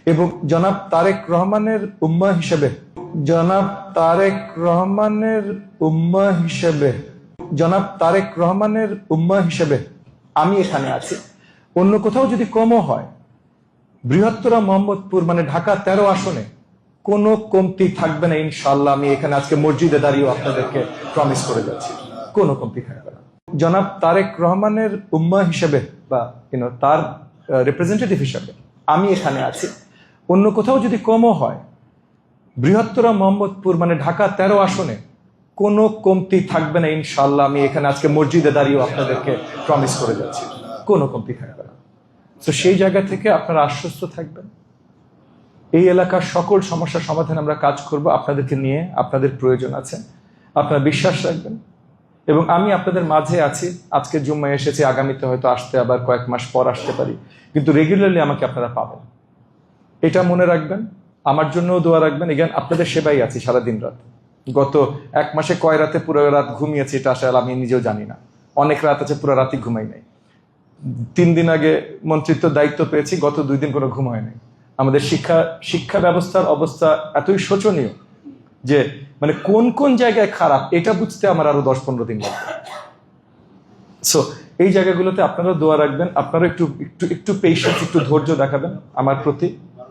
এবং জনাব তারেক রহমানের উম্মা হিসেবে জনাব তারেক রহমানের উম্মা হিসেবে জনাব তারেক রহমানের উম্মা হিসেবে আমি এখানে আছি। অন্য কোথাও যদি কমও হয়, বৃহত্তর মোহাম্মদপুর মানে ঢাকা 13 আসনে কোনো কমতি থাকবে না ইনশাআল্লাহ। আমি এখানে আজকে মসজিদে দাঁড়িয়েও আপনাদেরকে প্রমিস করে যাচ্ছি, কোনো কমতি থাকবে না। জনাব তারেক রহমানের উম্মা হিসেবে বা তার রিপ্রেজেন্টেটিভ হিসেবে আমি এখানে আছি। অন্য কোথাও যদি কমও হয়, বৃহত্তর মোহাম্মদপুর মানে ঢাকা 13 আসনে কোনো কমতি থাকবে না ইনশাআল্লাহ। আমি এখানে আজকে মসজিদে দাঁড়িয়েও আপনাদেরকে প্রমিস করে যাচ্ছি, কোনো কমতি থাকবে না। তো সেই জায়গা থেকে আপনারা আশ্বস্ত থাকবেন, এই এলাকার সকল সমস্যার সমাধানে আমরা কাজ করব। আপনাদেরকে নিয়ে আপনাদের প্রয়োজন আছে, আপনারা বিশ্বাস রাখবেন। এবং আমি আপনাদের মাঝে আছি। আজকে জুম্মায় এসেছি, আগামীতে হয়তো আসতে আবার কয়েক মাস পর আসতে পারি, কিন্তু রেগুলারলি আমাকে আপনারা পাবেন, এটা মনে রাখবেন। আমার জন্যও দোয়া রাখবেন। এখানে আপনাদের সেবাই আছি সারাদিন রাত। গত 1 মাসে কয় রাতে পুরো রাত ঘুমিয়েছি এটা আসলে আমি নিজেও জানি না। অনেক রাত আছে পুরো রাতই ঘুমাই নাই। 3 দিন আগে মন্ত্রিত্ব দায়িত্ব পেয়েছি, গত 2 দিন কোনো ঘুম হয় নাই। আমাদের শিক্ষা ব্যবস্থার অবস্থা এতই শোচনীয় যে মানে কোন কোন জায়গায় খারাপ এটা বুঝতে আমার আরো 10-15 দিন লাগবে। সো এই জায়গাগুলোতে আপনারা দোয়া রাখবেন, আপনারা একটু পেশেন্স, একটু ধৈর্য দেখাবেন আমার প্রতি।